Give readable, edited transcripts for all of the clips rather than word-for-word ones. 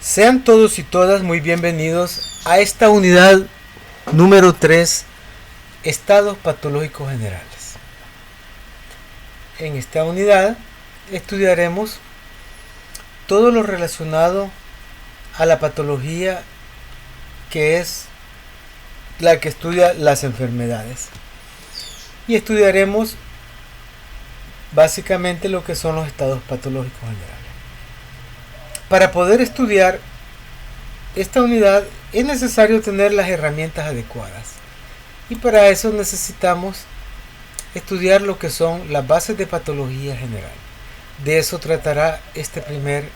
Sean todos y todas muy bienvenidos a esta unidad número 3, estados patológicos generales. En esta unidad estudiaremos todo lo relacionado a la patología, que es la que estudia las enfermedades. Y estudiaremos básicamente lo que son los estados patológicos generales. Para poder estudiar esta unidad es necesario tener las herramientas adecuadas. Y para eso necesitamos estudiar lo que son las bases de patología general. De eso tratará este primer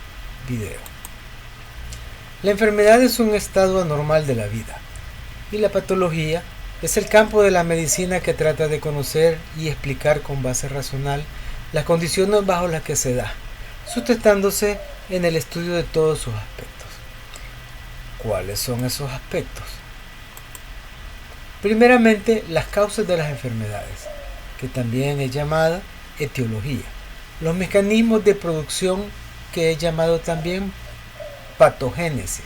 video. La enfermedad es un estado anormal de la vida. Y la patología es el campo de la medicina que trata de conocer y explicar con base racional las condiciones bajo las que se da, sustentándose en el estudio de todos sus aspectos. ¿Cuáles son esos aspectos? Primeramente, las causas de las enfermedades, que también es llamada etiología. Los mecanismos de producción, que es llamado también patogénesis.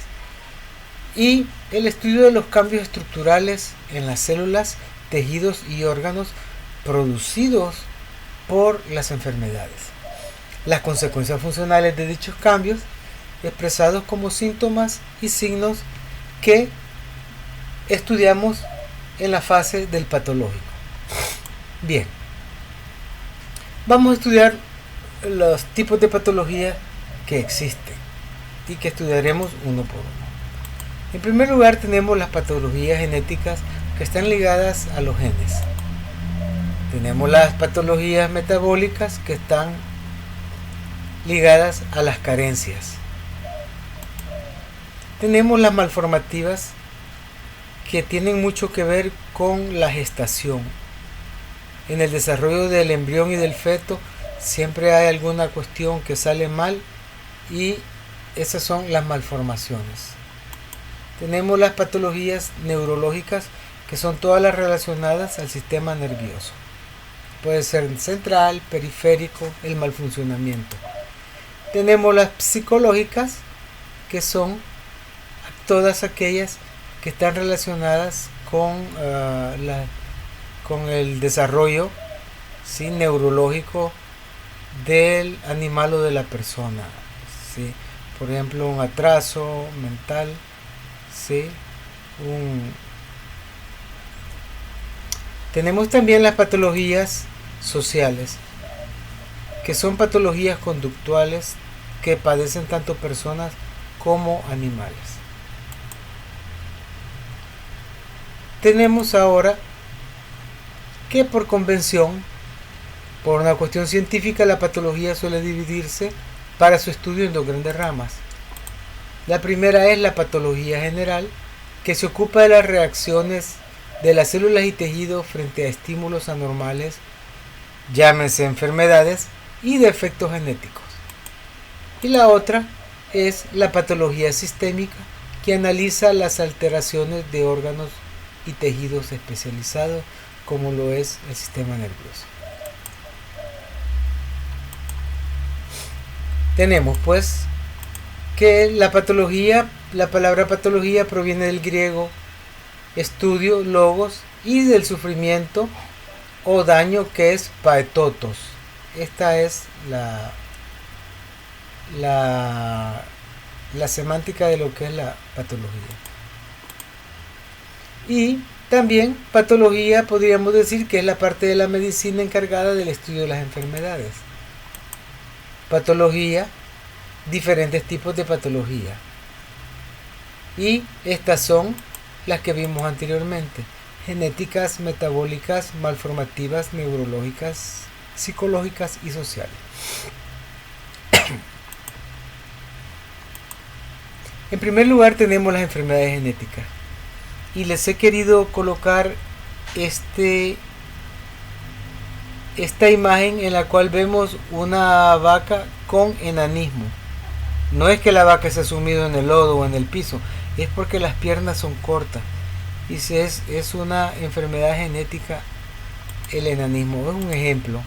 Y el estudio de los cambios estructurales en las células, tejidos y órganos producidos por las enfermedades. Las consecuencias funcionales de dichos cambios, expresados como síntomas y signos que estudiamos en la fase del patológico. Bien, vamos a estudiar los tipos de patología que existen y que estudiaremos uno por uno. En primer lugar tenemos las patologías genéticas que están ligadas a los genes. Tenemos las patologías metabólicas que están ligadas a las carencias. Tenemos las malformativas que tienen mucho que ver con la gestación. En el desarrollo del embrión y del feto siempre hay alguna cuestión que sale mal y esas son las malformaciones. Tenemos las patologías neurológicas que son todas las relacionadas al sistema nervioso. Puede ser central, periférico, el mal funcionamiento. Tenemos las psicológicas, que son todas aquellas que están relacionadas con el desarrollo neurológico del animal o de la persona. ¿Sí? Por ejemplo, un atraso mental. ¿Sí? Tenemos también las patologías sociales, que son patologías conductuales que padecen tanto personas como animales. Tenemos ahora que por convención, por una cuestión científica, la patología suele dividirse para su estudio en dos grandes ramas. La primera es la patología general, que se ocupa de las reacciones de las células y tejidos frente a estímulos anormales, llámense enfermedades y defectos genéticos. Y la otra es la patología sistémica, que analiza las alteraciones de órganos y tejidos especializados, como lo es el sistema nervioso. Tenemos pues que la palabra patología proviene del griego estudio, logos, y del sufrimiento o daño, que es paetotos. Esta es la semántica de lo que es la patología. Y también patología podríamos decir que es la parte de la medicina encargada del estudio de las enfermedades. Patología, diferentes tipos de patología. Y estas son las que vimos anteriormente: genéticas, metabólicas, malformativas, neurológicas, psicológicas y sociales. En primer lugar tenemos las enfermedades genéticas, y les he querido colocar esta imagen en la cual vemos una vaca con enanismo. No es que la vaca se ha sumido en el lodo o en el piso, es porque las piernas son cortas. Y es una enfermedad genética el enanismo. Es un ejemplo.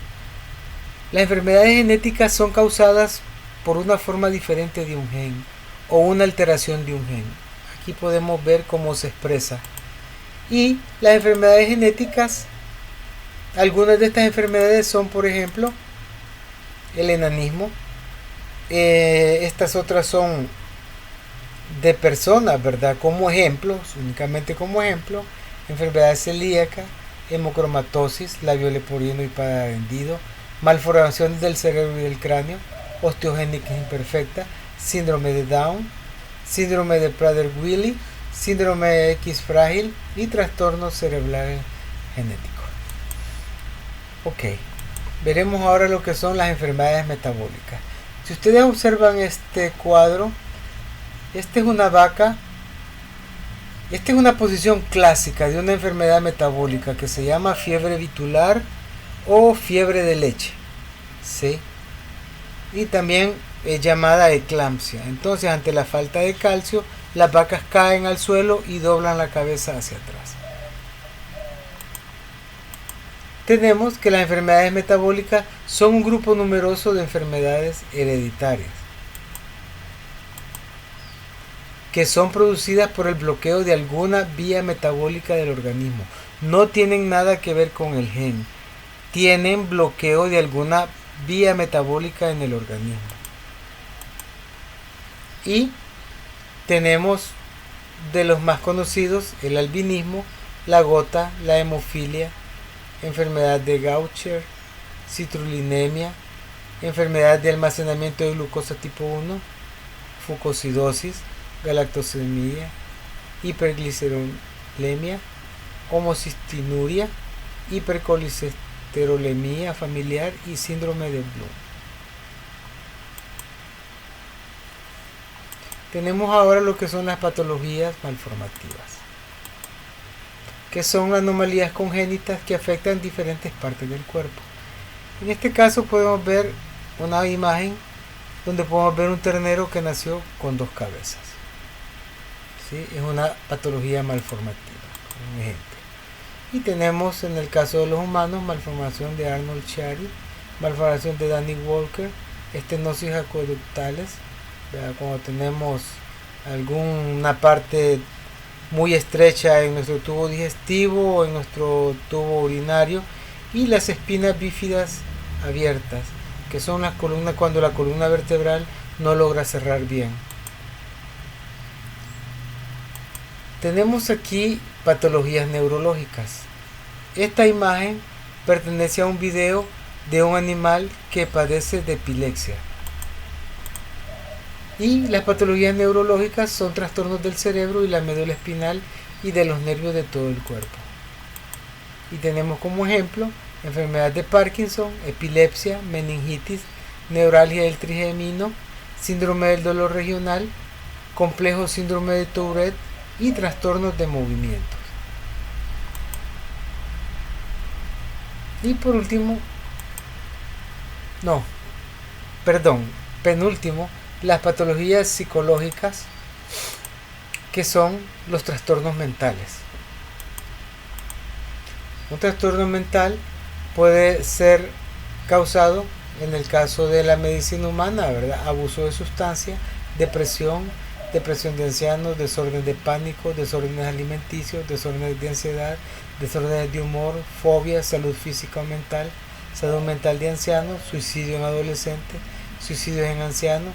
Las enfermedades genéticas son causadas por una forma diferente de un gen o una alteración de un gen. Aquí podemos ver cómo se expresa. Y las enfermedades genéticas, algunas de estas enfermedades son, por ejemplo, el enanismo. Estas otras son de personas, ¿verdad? Como ejemplos, únicamente como ejemplo, enfermedad celíaca, hemocromatosis, labio leporino y paradendido, malformaciones del cerebro y del cráneo, osteogénesis imperfecta, síndrome de Down, síndrome de Prader-Willi, síndrome de X frágil y trastornos cerebrales genéticos. Ok, veremos ahora lo que son las enfermedades metabólicas. Si ustedes observan este cuadro, esta es una vaca. Esta es una posición clásica de una enfermedad metabólica que se llama fiebre bitular o fiebre de leche, ¿sí? Y también es llamada eclampsia. Entonces, ante la falta de calcio, las vacas caen al suelo y doblan la cabeza hacia atrás. Tenemos que las enfermedades metabólicas son un grupo numeroso de enfermedades hereditarias que son producidas por el bloqueo de alguna vía metabólica del organismo. No tienen nada que ver con el gen. Tienen bloqueo de alguna vía metabólica en el organismo. Y tenemos de los más conocidos el albinismo, la gota, la hemofilia, enfermedad de Gaucher, citrullinemia, enfermedad de almacenamiento de glucosa tipo 1, fucosidosis, galactosemia, hiperglicerolemia, homocistinuria, hipercolesterolemia familiar y síndrome de Bloom. Tenemos ahora lo que son las patologías malformativas, que son anomalías congénitas que afectan diferentes partes del cuerpo. En este caso podemos ver una imagen donde podemos ver un ternero que nació con 2 cabezas. ¿Sí? Es una patología malformativa, un ejemplo. Y tenemos en el caso de los humanos malformación de Arnold-Chiari, malformación de Danny Walker, estenosis acueductales, cuando tenemos alguna parte muy estrecha en nuestro tubo digestivo o en nuestro tubo urinario, y las espinas bífidas abiertas, que son las columnas cuando la columna vertebral no logra cerrar bien. Tenemos aquí patologías neurológicas. Esta imagen pertenece a un video de un animal que padece de epilepsia. Y las patologías neurológicas son trastornos del cerebro y la médula espinal y de los nervios de todo el cuerpo. Y tenemos como ejemplo enfermedad de Parkinson, epilepsia, meningitis, neuralgia del trigemino, síndrome del dolor regional, complejo síndrome de Tourette y trastornos de movimientos. Y por último, penúltimo, las patologías psicológicas, que son los trastornos mentales. Un trastorno mental puede ser causado, en el caso de la medicina humana, ¿verdad?, abuso de sustancia, depresión de ancianos, desórdenes de pánico, desórdenes alimenticios, desórdenes de ansiedad, desórdenes de humor, fobias, salud física o mental, salud mental de ancianos, suicidio en adolescentes, suicidios en ancianos,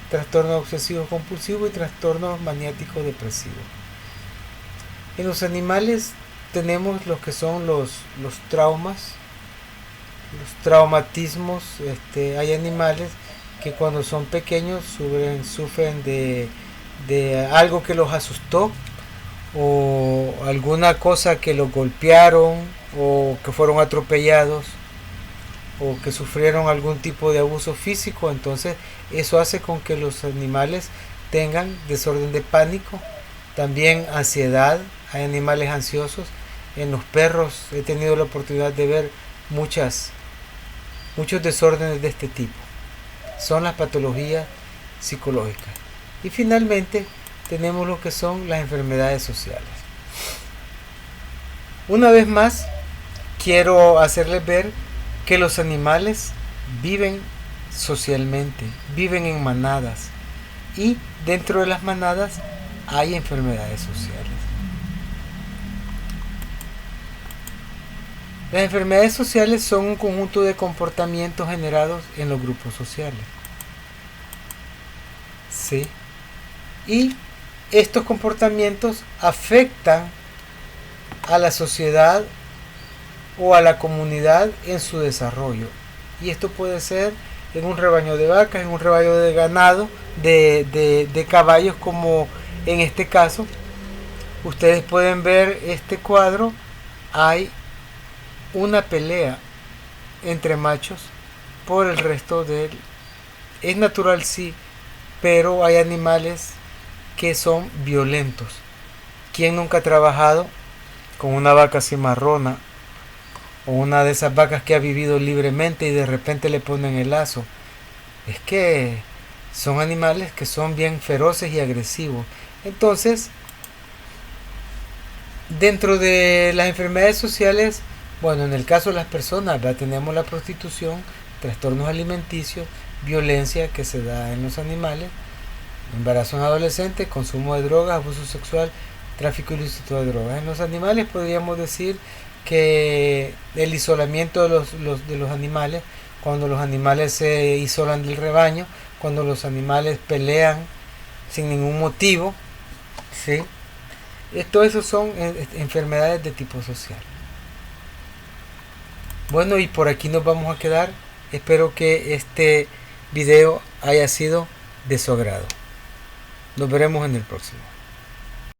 trastorno obsesivo compulsivo y trastorno maniático depresivo. En los animales tenemos lo que son los traumas, los traumatismos. Hay animales que cuando son pequeños sufren de algo que los asustó, o alguna cosa que los golpearon, o que fueron atropellados, o que sufrieron algún tipo de abuso físico. Entonces eso hace con que los animales tengan desorden de pánico, también ansiedad. Hay animales ansiosos. En los perros he tenido la oportunidad de ver muchos desórdenes de este tipo. Son las patologías psicológicas. Y finalmente tenemos lo que son las enfermedades sociales. Una vez más, quiero hacerles ver que los animales viven socialmente, viven en manadas. y dentro de las manadas hay enfermedades sociales. Las enfermedades sociales son un conjunto de comportamientos generados en los grupos sociales. ¿Sí? Y estos comportamientos afectan a la sociedad o a la comunidad en su desarrollo. Y esto puede ser en un rebaño de vacas, en un rebaño de ganado, de caballos, como en este caso. Ustedes pueden ver este cuadro. Hay una pelea entre machos por el resto del... Es natural, sí, pero hay animales que son violentos. ¿Quién nunca ha trabajado con una vaca cimarrona o una de esas vacas que ha vivido libremente y de repente le ponen el lazo? Es que son animales que son bien feroces y agresivos. Entonces, dentro de las enfermedades sociales, bueno, en el caso de las personas, ¿verdad?, tenemos la prostitución, trastornos alimenticios, violencia que se da en los animales, embarazo en adolescentes, consumo de drogas, abuso sexual, tráfico ilícito de drogas. En los animales podríamos decir que el isolamiento de los animales, cuando los animales se isolan del rebaño, cuando los animales pelean sin ningún motivo, ¿sí? Todo eso son enfermedades de tipo social. Bueno, y por aquí nos vamos a quedar. Espero que este video haya sido de su agrado. Nos veremos en el próximo.